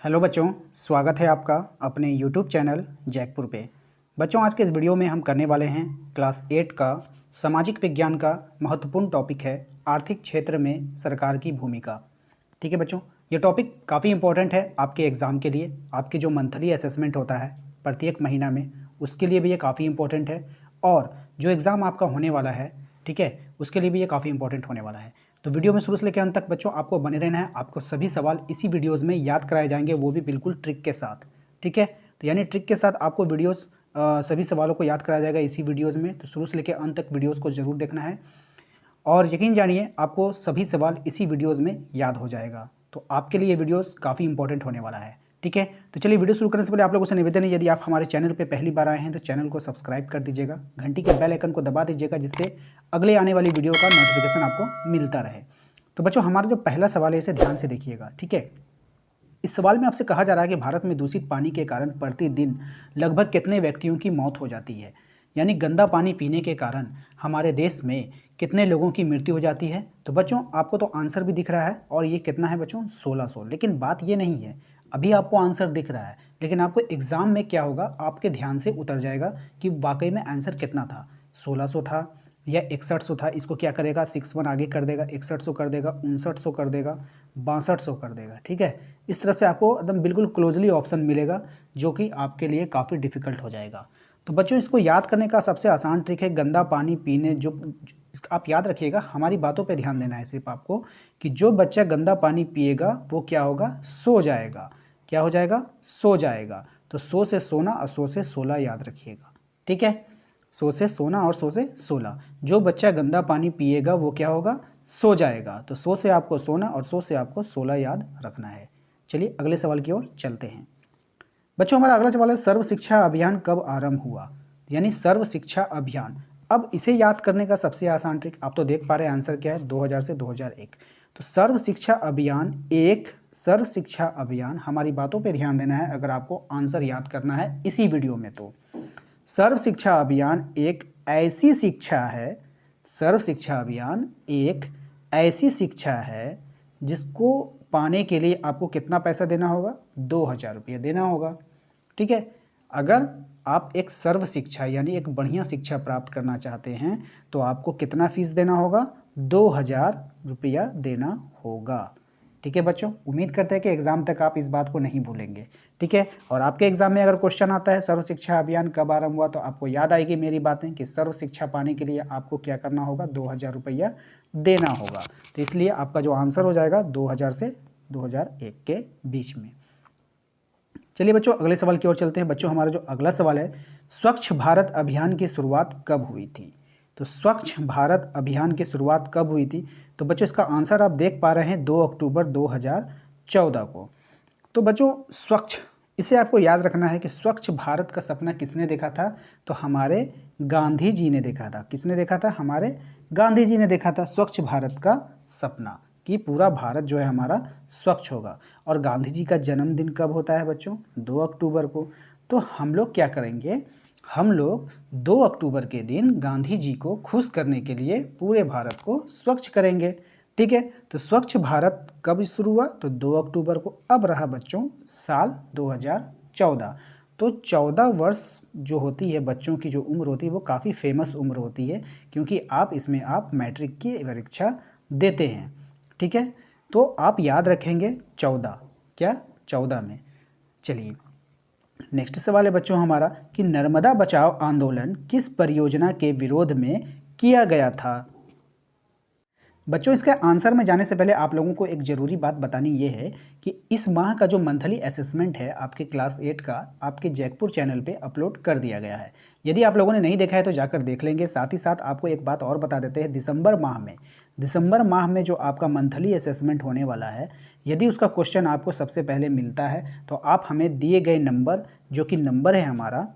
Hello बच्चों, स्वागत है आपका अपने यूट्यूब चैनल जैकपुर पे। बच्चों, आज के इस वीडियो में हम करने वाले हैं क्लास 8 का सामाजिक विज्ञान का महत्वपूर्ण टॉपिक है आर्थिक क्षेत्र में सरकार की भूमिका। ठीक है बच्चों, ये टॉपिक काफ़ी इंपॉर्टेंट है आपके एग्ज़ाम के लिए। आपके जो मंथली असेसमेंट होता है प्रत्येक महीना में, उसके लिए भी ये काफ़ी इंपॉर्टेंट है, और जो एग्ज़ाम आपका होने वाला है, ठीक है, उसके लिए भी ये काफ़ी इंपॉर्टेंट होने वाला है। तो वीडियो में शुरू से लेकर अंत तक बच्चों आपको बने रहना है। आपको सभी सवाल इसी वीडियोस में याद कराए जाएंगे, वो भी बिल्कुल ट्रिक के साथ। ठीक है, तो यानी ट्रिक के साथ आपको वीडियोस सभी सवालों को याद कराया जाएगा इसी वीडियोस में। तो शुरू से लेकर अंत तक वीडियोस को ज़रूर देखना है, और यकीन जानिए आपको सभी सवाल इसी वीडियोज़ में याद हो जाएगा। तो आपके लिए ये वीडियोज़ काफ़ी इंपॉर्टेंट होने वाला है। ठीक है, तो चलिए वीडियो शुरू करने से पहले आप लोगों से निवेदन है, यदि आप हमारे चैनल पे पहली बार आए हैं तो चैनल को सब्सक्राइब कर दीजिएगा, घंटी के बेल आइकन को दबा दीजिएगा, जिससे अगले आने वाली वीडियो का नोटिफिकेशन आपको मिलता रहे। तो बच्चों, हमारा जो पहला सवाल है इसे ध्यान से देखिएगा। ठीक है, इस सवाल में आपसे कहा जा रहा है कि भारत में दूषित पानी के कारण प्रतिदिन लगभग कितने व्यक्तियों की मौत हो जाती है। यानी गंदा पानी पीने के कारण हमारे देश में कितने लोगों की मृत्यु हो जाती है। तो बच्चों, आपको तो आंसर भी दिख रहा है, और ये कितना है बच्चों, 1600। लेकिन बात ये नहीं है, अभी आपको आंसर दिख रहा है, लेकिन आपको एग्ज़ाम में क्या होगा, आपके ध्यान से उतर जाएगा कि वाकई में आंसर कितना था। 1600 था या 6100 था। इसको क्या करेगा, 61 आगे कर देगा, 6100 कर देगा, 5900 कर देगा, 6200 कर देगा। ठीक है, इस तरह से आपको एकदम बिल्कुल क्लोजली ऑप्शन मिलेगा, जो कि आपके लिए काफ़ी डिफिकल्ट हो जाएगा। तो बच्चों, इसको याद करने का सबसे आसान ट्रिक है गंदा पानी पीने। जो आप याद रखिएगा, हमारी बातों पे ध्यान देना है सिर्फ आपको, कि जो बच्चा गंदा पानी पिएगा वो क्या होगा, सो जाएगा। क्या हो जाएगा, सो जाएगा। तो सो से सोना और सो से 16 याद रखिएगा। ठीक है, सो से सोना और सो से 16। जो बच्चा गंदा पानी पिएगा वो क्या होगा, सो जाएगा। तो सो से आपको सोना और सो से आपको 16 याद रखना है। चलिए अगले सवाल की ओर चलते हैं। बच्चों, हमारा अगला सवाल है सर्व शिक्षा अभियान कब आरंभ हुआ। यानी सर्व शिक्षा अभियान, अब इसे याद करने का सबसे आसान ट्रिक, आप तो देख पा रहे हैं आंसर क्या है, 2000 से 2001। तो सर्व शिक्षा अभियान सर्व शिक्षा अभियान, हमारी बातों पे ध्यान देना है अगर आपको आंसर याद करना है इसी वीडियो में। तो सर्व शिक्षा अभियान एक ऐसी शिक्षा है, सर्व शिक्षा अभियान एक ऐसी शिक्षा है जिसको पाने के लिए आपको कितना पैसा देना होगा, 2000 रुपये देना होगा। ठीक है, अगर आप एक सर्व शिक्षा यानी एक बढ़िया शिक्षा प्राप्त करना चाहते हैं तो आपको कितना फीस देना होगा, 2000 रुपया देना होगा। ठीक है बच्चों, उम्मीद करते हैं कि एग्ज़ाम तक आप इस बात को नहीं भूलेंगे। ठीक है, और आपके एग्ज़ाम में अगर क्वेश्चन आता है सर्व शिक्षा अभियान कब आरंभ हुआ, तो आपको याद आएगी मेरी बातें कि सर्व शिक्षा पाने के लिए आपको क्या करना होगा, 2000 रुपया देना होगा। तो इसलिए आपका जो आंसर हो जाएगा 2000 से 2001 के बीच में। चलिए बच्चों, अगले सवाल की ओर चलते हैं। बच्चों, हमारा जो अगला सवाल है, स्वच्छ भारत अभियान की शुरुआत कब हुई थी। तो स्वच्छ भारत अभियान की शुरुआत कब हुई थी। तो बच्चों, इसका आंसर आप देख पा रहे हैं, 2 अक्टूबर 2014 को। तो बच्चों, स्वच्छ, इसे आपको याद रखना है कि स्वच्छ भारत का सपना किसने देखा था, तो हमारे गांधी जी ने देखा था। किसने देखा था, हमारे गांधी जी ने देखा था स्वच्छ भारत का सपना, कि पूरा भारत जो है हमारा स्वच्छ होगा। और गांधी जी का जन्मदिन कब होता है बच्चों, 2 अक्टूबर को। तो हम लोग क्या करेंगे, हम लोग 2 अक्टूबर के दिन गांधी जी को खुश करने के लिए पूरे भारत को स्वच्छ करेंगे। ठीक है, तो स्वच्छ भारत कब शुरू हुआ, तो 2 अक्टूबर को। अब रहा बच्चों साल 2014। तो 14 वर्ष जो होती है बच्चों की, जो उम्र होती है वो काफ़ी फेमस उम्र होती है, क्योंकि आप इसमें आप मैट्रिक की परीक्षा देते हैं। ठीक है, तो आप याद रखेंगे 14, क्या 14 में। चलिए नेक्स्ट सवाल है बच्चों हमारा, कि नर्मदा बचाओ आंदोलन किस परियोजना के विरोध में किया गया था। बच्चों, इसका आंसर में जाने से पहले आप लोगों को एक ज़रूरी बात बतानी ये है कि इस माह का जो मंथली असेसमेंट है आपके क्लास 8 का, आपके जैकपुर चैनल पे अपलोड कर दिया गया है। यदि आप लोगों ने नहीं देखा है तो जाकर देख लेंगे। साथ ही साथ आपको एक बात और बता देते हैं, दिसंबर माह में जो आपका मंथली असेसमेंट होने वाला है, यदि उसका क्वेश्चन आपको सबसे पहले मिलता है तो आप हमें दिए गए नंबर, जो कि नंबर है हमारा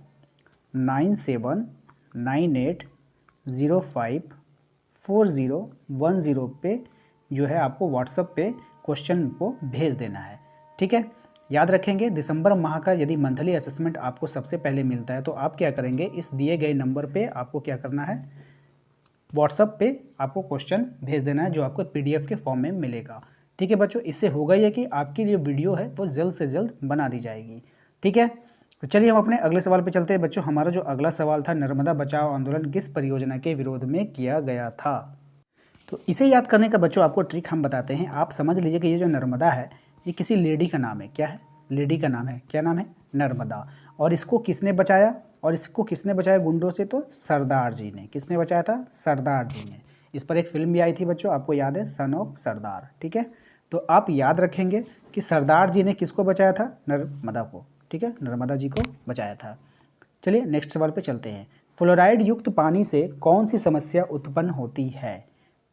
9798054010 पे, जो है आपको व्हाट्सएप पे क्वेश्चन को भेज देना है। ठीक है, याद रखेंगे दिसंबर माह का यदि मंथली असेसमेंट आपको सबसे पहले मिलता है तो आप क्या करेंगे, इस दिए गए नंबर पे आपको क्या करना है, व्हाट्सएप पे आपको क्वेश्चन भेज देना है, जो आपको PDF के फॉर्म में मिलेगा। ठीक है बच्चों, इससे होगा ये कि आपकी लिए वीडियो है वो जल्द से जल्द बना दी जाएगी। ठीक है, तो चलिए हम अपने अगले सवाल पे चलते हैं बच्चों। हमारा जो अगला सवाल था, नर्मदा बचाओ आंदोलन किस परियोजना के विरोध में किया गया था? तो इसे याद करने का बच्चों आपको ट्रिक हम बताते हैं। आप समझ लीजिए कि ये जो नर्मदा है ये किसी लेडी का नाम है। क्या है? लेडी का नाम है। क्या नाम है? नर्मदा। और इसको किसने बचाया? और इसको किसने बचाया गुंडों से? तो सरदार जी ने। किसने बचाया था? सरदार जी ने। इस पर एक फिल्म भी आई थी बच्चों, आपको याद है, सन ऑफ सरदार। ठीक है, तो आप याद रखेंगे कि सरदार जी ने किसको बचाया था? नर्मदा को। ठीक है, नर्मदा जी को बचाया था। चलिए नेक्स्ट सवाल पे चलते हैं। फ्लोराइड युक्त पानी से कौन सी समस्या उत्पन्न होती है?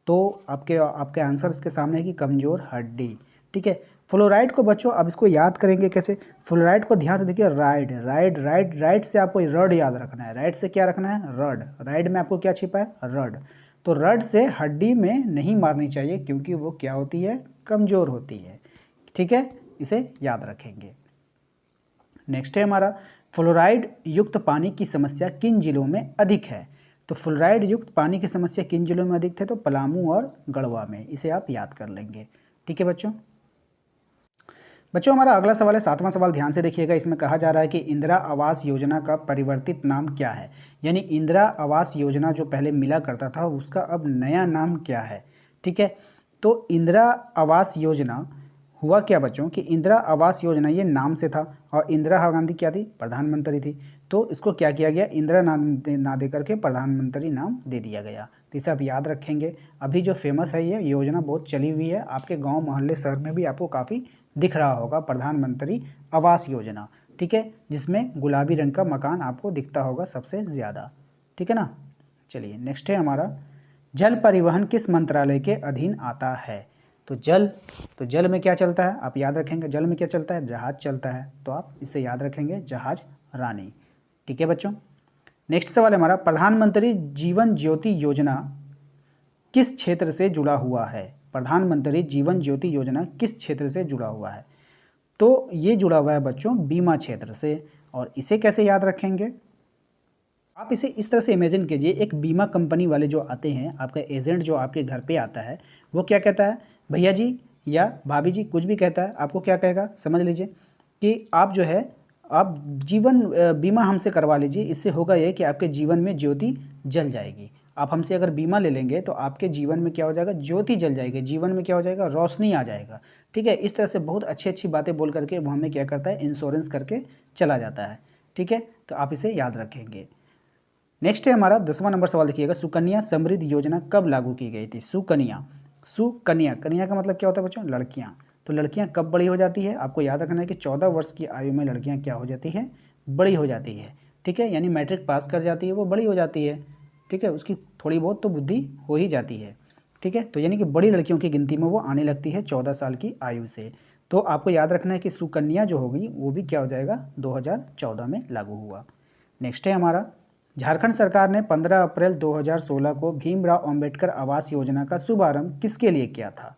तो आपके आंसर इसके सामने है कि कमज़ोर हड्डी। ठीक है, फ्लोराइड को बच्चों अब इसको याद करेंगे कैसे? फ्लोराइड को ध्यान से देखिए, राइड राइड राइड राइड से आपको रड याद रखना है। राइड से क्या रखना है? रड। राइड में आपको क्या छिपा है? रड। तो रड से हड्डी में नहीं मारनी चाहिए क्योंकि वो क्या होती है? कमज़ोर होती है। ठीक है, इसे याद रखेंगे। नेक्स्ट है हमारा, फ्लोराइड युक्त पानी की समस्या किन जिलों में अधिक है? तो फ्लोराइड युक्त पानी की समस्या किन जिलों में अधिक थे? तो पलामू और गढ़वा में। इसे आप याद कर लेंगे। ठीक है बच्चों। हमारा अगला सवाल है 7वां सवाल, ध्यान से देखिएगा। इसमें कहा जा रहा है कि इंदिरा आवास योजना का परिवर्तित नाम क्या है? यानी इंदिरा आवास योजना जो पहले मिला करता था उसका अब नया नाम क्या है? ठीक है, तो इंदिरा आवास योजना हुआ क्या बच्चों कि इंदिरा आवास योजना ये नाम से था और इंदिरा गांधी क्या थी? प्रधानमंत्री थी। तो इसको क्या किया गया? इंदिरा ना दे करके प्रधानमंत्री नाम दे दिया गया। तो इसे आप याद रखेंगे। अभी जो फेमस है ये योजना बहुत चली हुई है, आपके गांव मोहल्ले शहर में भी आपको काफ़ी दिख रहा होगा, प्रधानमंत्री आवास योजना। ठीक है, जिसमें गुलाबी रंग का मकान आपको दिखता होगा सबसे ज़्यादा। ठीक है ना। चलिए नेक्स्ट है हमारा, जल परिवहन किस मंत्रालय के अधीन आता है? तो जल में क्या चलता है? आप याद रखेंगे, जल में क्या चलता है? जहाज चलता है। तो आप इसे याद रखेंगे, जहाज रानी। ठीक है बच्चों। नेक्स्ट सवाल है हमारा, प्रधानमंत्री जीवन ज्योति योजना किस क्षेत्र से जुड़ा हुआ है? प्रधानमंत्री जीवन ज्योति योजना किस क्षेत्र से जुड़ा हुआ है? तो ये जुड़ा हुआ है बच्चों बीमा क्षेत्र से। और इसे कैसे याद रखेंगे? आप इसे इस तरह से इमेजिन कीजिए, एक बीमा कंपनी वाले जो आते हैं, आपका एजेंट जो आपके घर पे आता है, वो क्या कहता है? भैया जी या भाभी जी, कुछ भी कहता है, आपको क्या कहेगा? समझ लीजिए कि आप जो है आप जीवन बीमा हमसे करवा लीजिए। इससे होगा ये कि आपके जीवन में ज्योति जल जाएगी। आप हमसे अगर बीमा ले लेंगे तो आपके जीवन में क्या हो जाएगा? ज्योति जल जाएगी। जीवन में क्या हो जाएगा? रोशनी आ जाएगा। ठीक है, इस तरह से बहुत अच्छी अच्छी बातें बोल करके वो हमें क्या करता है? इंश्योरेंस करके चला जाता है। ठीक है, तो आप इसे याद रखेंगे। नेक्स्ट है हमारा 10वां नंबर सवाल, देखिएगा, सुकन्या समृद्धि योजना कब लागू की गई थी? सुकन्या कन्या का मतलब क्या होता है बच्चों? लड़कियां। तो लड़कियां कब बड़ी हो जाती है? आपको याद रखना है कि 14 वर्ष की आयु में लड़कियां क्या हो जाती है? बड़ी हो जाती है। ठीक है, यानी मैट्रिक पास कर जाती है, वो बड़ी हो जाती है। ठीक है, उसकी थोड़ी बहुत तो बुद्धि हो ही जाती है। ठीक है, तो यानी कि बड़ी लड़कियों की गिनती में वो आने लगती है 14 साल की आयु से। तो आपको याद रखना है कि सुकन्या जो होगी वो भी क्या हो जाएगा? 2014 में लागू हुआ। नेक्स्ट है हमारा, झारखंड सरकार ने 15 अप्रैल 2016 को भीमराव अंबेडकर आवास योजना का शुभारंभ किसके लिए किया था?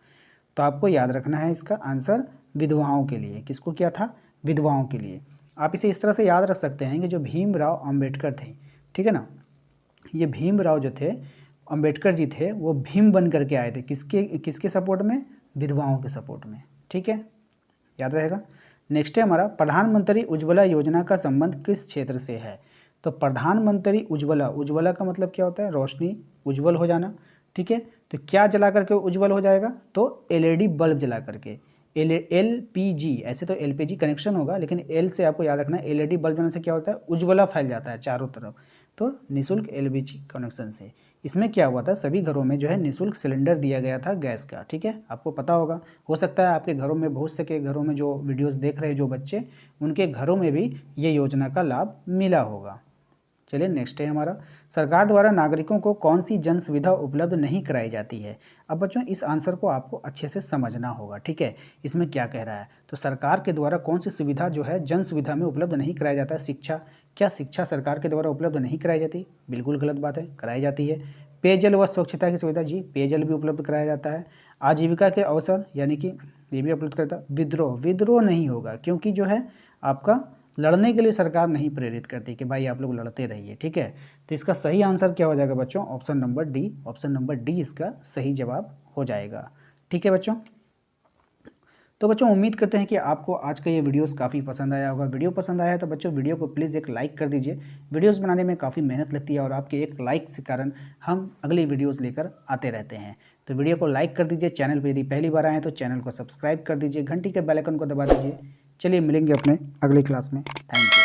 तो आपको याद रखना है इसका आंसर विधवाओं के लिए। किसको किया था? विधवाओं के लिए। आप इसे इस तरह से याद रख सकते हैं कि जो भीमराव अंबेडकर थे, ठीक है ना, ये भीमराव जो थे अंबेडकर जी थे, वो भीम बन करके आए थे। किसके किसके सपोर्ट में? विधवाओं के सपोर्ट में। ठीक है, याद रहेगा। नेक्स्ट है हमारा, प्रधानमंत्री उज्ज्वला योजना का संबंध किस क्षेत्र से है? तो प्रधानमंत्री उज्ज्वला का मतलब क्या होता है? रोशनी, उज्ज्वल हो जाना। ठीक है, तो क्या जला करके उज्ज्वल हो जाएगा? तो एलईडी बल्ब जला करके। एलपीजी, ऐसे तो एलपीजी कनेक्शन होगा, लेकिन एल से आपको याद रखना है, एलईडी बल्ब जलाने से क्या होता है? उज्ज्वला फैल जाता है चारों तरफ। तो निःशुल्क एलपीजी कनेक्शन से इसमें क्या हुआ था? सभी घरों में जो है निःशुल्क सिलेंडर दिया गया था गैस का। ठीक है, आपको पता होगा। हो सकता है आपके घरों में, बहुत से के घरों में जो वीडियोस देख रहे हैं जो बच्चे, उनके घरों में भी ये योजना का लाभ मिला होगा। चलिए नेक्स्ट है हमारा, सरकार द्वारा नागरिकों को कौन सी जन सुविधा उपलब्ध नहीं कराई जाती है? अब बच्चों इस आंसर को आपको अच्छे से समझना होगा। ठीक है, इसमें क्या कह रहा है? तो सरकार के द्वारा कौन सी सुविधा जो है जन सुविधा में उपलब्ध नहीं कराया जाता है? शिक्षा। क्या शिक्षा सरकार के द्वारा उपलब्ध नहीं कराई जाती? बिल्कुल गलत बात है, कराई जाती है। पेयजल व स्वच्छता की सुविधा, जी पेयजल भी उपलब्ध कराया जाता है। आजीविका के अवसर, यानी कि ये भी उपलब्ध करता है। विद्रोह नहीं होगा, क्योंकि जो है आपका लड़ने के लिए सरकार नहीं प्रेरित करती कि भाई आप लोग लड़ते रहिए। ठीक है, तो इसका सही आंसर क्या हो जाएगा बच्चों? Option number D. Option number D इसका सही जवाब हो जाएगा। ठीक है बच्चों। तो बच्चों उम्मीद करते हैं कि आपको आज का ये वीडियोस काफ़ी पसंद आया होगा। वीडियो पसंद आया है तो बच्चों वीडियो को प्लीज़ एक लाइक कर दीजिए। वीडियोस बनाने में काफ़ी मेहनत लगती है और आपके एक लाइक के कारण हम अगली वीडियोस लेकर आते रहते हैं। तो वीडियो को लाइक कर दीजिए। चैनल पर यदि पहली बार आए हैं तो चैनल को सब्सक्राइब कर दीजिए, घंटी के बेल आइकन को दबा दीजिए। चलिए मिलेंगे अपने अगली क्लास में। Thank you.